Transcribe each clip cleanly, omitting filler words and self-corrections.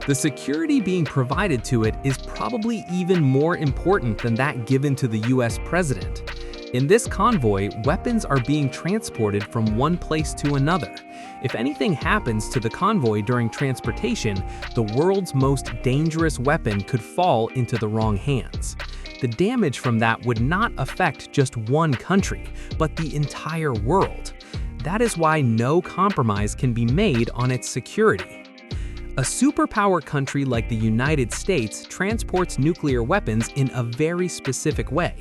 The security being provided to it is probably even more important than that given to the US president. In this convoy, weapons are being transported from one place to another. If anything happens to the convoy during transportation, the world's most dangerous weapon could fall into the wrong hands. The damage from that would not affect just one country, but the entire world. That is why no compromise can be made on its security. A superpower country like the United States transports nuclear weapons in a very specific way.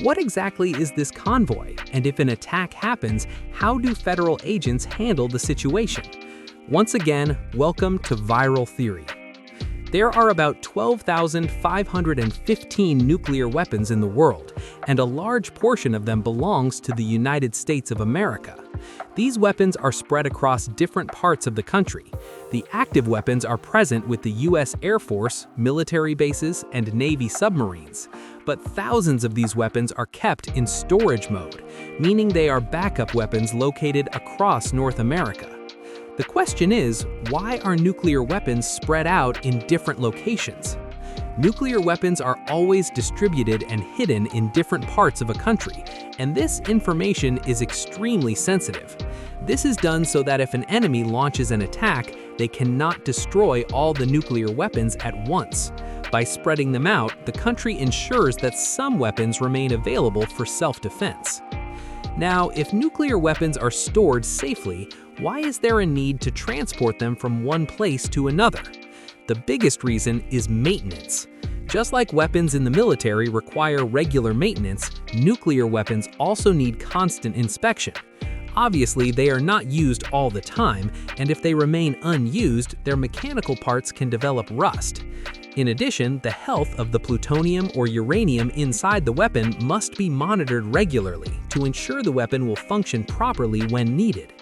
What exactly is this convoy? And if an attack happens, how do federal agents handle the situation? Once again, welcome to Viral Theory. There are about 12,515 nuclear weapons in the world, and a large portion of them belongs to the United States of America. These weapons are spread across different parts of the country. The active weapons are present with the U.S. Air Force, military bases, and Navy submarines. But thousands of these weapons are kept in storage mode, meaning they are backup weapons located across North America. The question is, why are nuclear weapons spread out in different locations? Nuclear weapons are always distributed and hidden in different parts of a country, and this information is extremely sensitive. This is done so that if an enemy launches an attack, they cannot destroy all the nuclear weapons at once. By spreading them out, the country ensures that some weapons remain available for self-defense. Now, if nuclear weapons are stored safely, why is there a need to transport them from one place to another? The biggest reason is maintenance. Just like weapons in the military require regular maintenance, nuclear weapons also need constant inspection. Obviously, they are not used all the time, and if they remain unused, their mechanical parts can develop rust. In addition, the health of the plutonium or uranium inside the weapon must be monitored regularly to ensure the weapon will function properly when needed.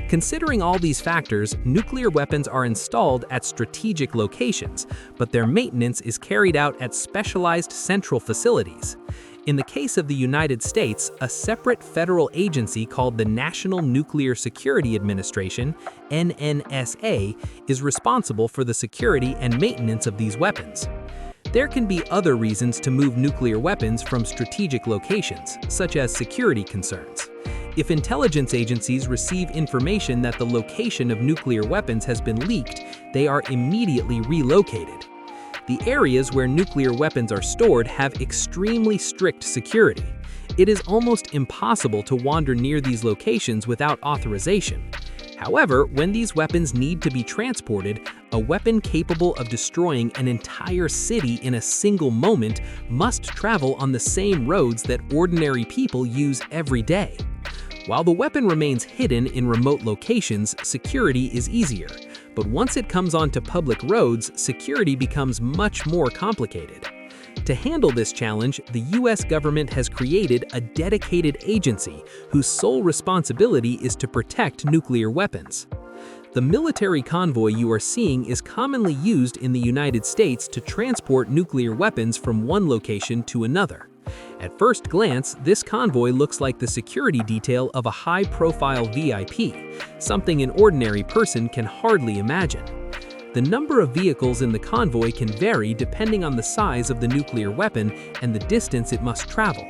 Considering all these factors, nuclear weapons are installed at strategic locations, but their maintenance is carried out at specialized central facilities. In the case of the United States, a separate federal agency called the National Nuclear Security Administration, NNSA, is responsible for the security and maintenance of these weapons. There can be other reasons to move nuclear weapons from strategic locations, such as security concerns. If intelligence agencies receive information that the location of nuclear weapons has been leaked, they are immediately relocated. The areas where nuclear weapons are stored have extremely strict security. It is almost impossible to wander near these locations without authorization. However, when these weapons need to be transported, a weapon capable of destroying an entire city in a single moment must travel on the same roads that ordinary people use every day. While the weapon remains hidden in remote locations, security is easier. But once it comes onto public roads, security becomes much more complicated. To handle this challenge, the US government has created a dedicated agency whose sole responsibility is to protect nuclear weapons. The military convoy you are seeing is commonly used in the United States to transport nuclear weapons from one location to another. At first glance, this convoy looks like the security detail of a high-profile VIP, something an ordinary person can hardly imagine. The number of vehicles in the convoy can vary depending on the size of the nuclear weapon and the distance it must travel.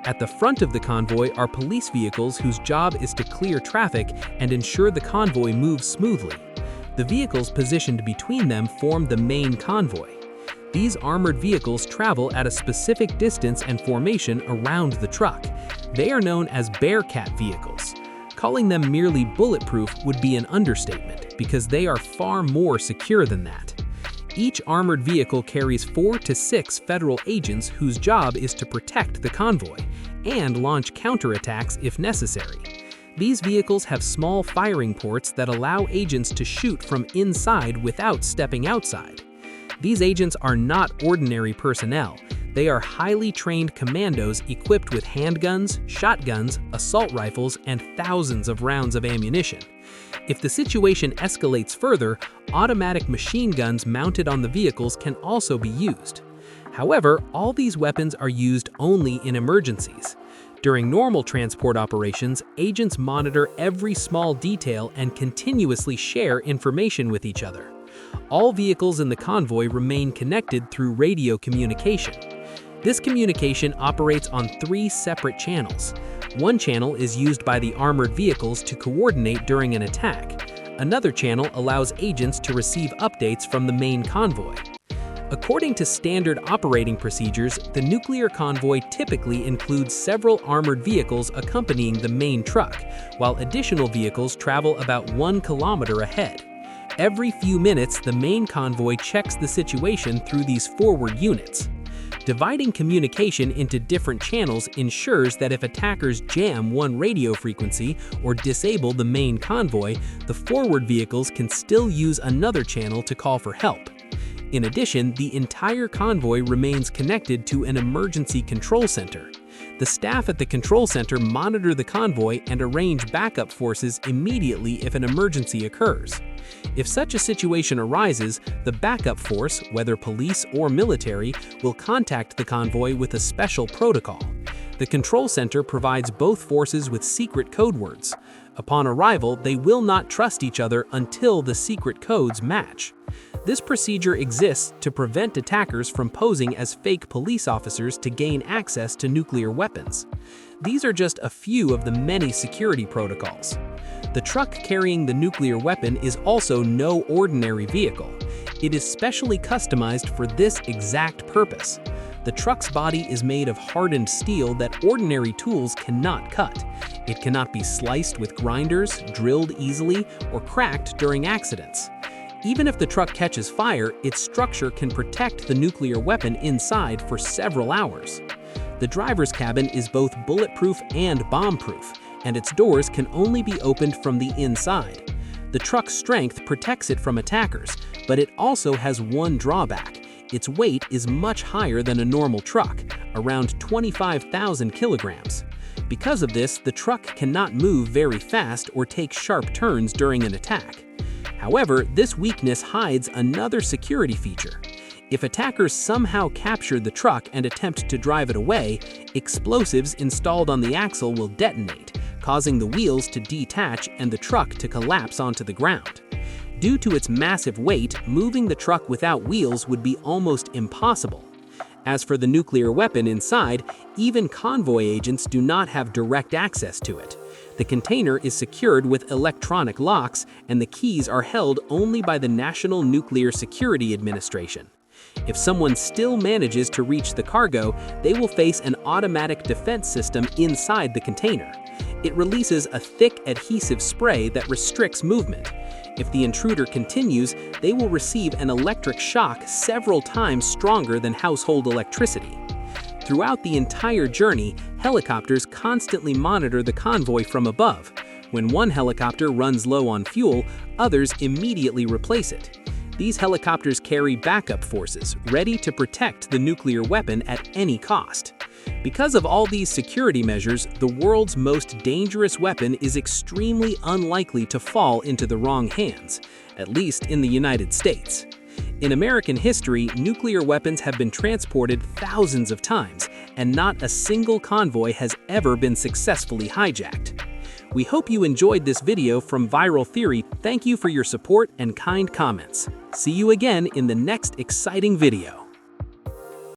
At the front of the convoy are police vehicles whose job is to clear traffic and ensure the convoy moves smoothly. The vehicles positioned between them form the main convoy. These armored vehicles travel at a specific distance and formation around the truck. They are known as Bearcat vehicles. Calling them merely bulletproof would be an understatement because they are far more secure than that. Each armored vehicle carries 4 to 6 federal agents whose job is to protect the convoy and launch counterattacks if necessary. These vehicles have small firing ports that allow agents to shoot from inside without stepping outside. These agents are not ordinary personnel. They are highly trained commandos equipped with handguns, shotguns, assault rifles, and thousands of rounds of ammunition. If the situation escalates further, automatic machine guns mounted on the vehicles can also be used. However, all these weapons are used only in emergencies. During normal transport operations, agents monitor every small detail and continuously share information with each other. All vehicles in the convoy remain connected through radio communication. This communication operates on 3 separate channels. One channel is used by the armored vehicles to coordinate during an attack. Another channel allows agents to receive updates from the main convoy. According to standard operating procedures, the nuclear convoy typically includes several armored vehicles accompanying the main truck, while additional vehicles travel about 1 kilometer ahead. Every few minutes, the main convoy checks the situation through these forward units. Dividing communication into different channels ensures that if attackers jam one radio frequency or disable the main convoy, the forward vehicles can still use another channel to call for help. In addition, the entire convoy remains connected to an emergency control center. The staff at the control center monitor the convoy and arrange backup forces immediately if an emergency occurs. If such a situation arises, the backup force, whether police or military, will contact the convoy with a special protocol. The control center provides both forces with secret code words. Upon arrival, they will not trust each other until the secret codes match. This procedure exists to prevent attackers from posing as fake police officers to gain access to nuclear weapons. These are just a few of the many security protocols. The truck carrying the nuclear weapon is also no ordinary vehicle. It is specially customized for this exact purpose. The truck's body is made of hardened steel that ordinary tools cannot cut. It cannot be sliced with grinders, drilled easily, or cracked during accidents. Even if the truck catches fire, its structure can protect the nuclear weapon inside for several hours. The driver's cabin is both bulletproof and bomb-proof, and its doors can only be opened from the inside. The truck's strength protects it from attackers, but it also has one drawback. Its weight is much higher than a normal truck, around 25,000 kilograms. Because of this, the truck cannot move very fast or take sharp turns during an attack. However, this weakness hides another security feature. If attackers somehow capture the truck and attempt to drive it away, explosives installed on the axle will detonate, causing the wheels to detach and the truck to collapse onto the ground. Due to its massive weight, moving the truck without wheels would be almost impossible. As for the nuclear weapon inside, even convoy agents do not have direct access to it. The container is secured with electronic locks, and the keys are held only by the National Nuclear Security Administration. If someone still manages to reach the cargo, they will face an automatic defense system inside the container. It releases a thick adhesive spray that restricts movement. If the intruder continues, they will receive an electric shock several times stronger than household electricity. Throughout the entire journey, helicopters constantly monitor the convoy from above. When one helicopter runs low on fuel, others immediately replace it. These helicopters carry backup forces, ready to protect the nuclear weapon at any cost. Because of all these security measures, the world's most dangerous weapon is extremely unlikely to fall into the wrong hands, at least in the United States. In American history, nuclear weapons have been transported thousands of times, and not a single convoy has ever been successfully hijacked. We hope you enjoyed this video from Viral Theory. Thank you for your support and kind comments. See you again in the next exciting video.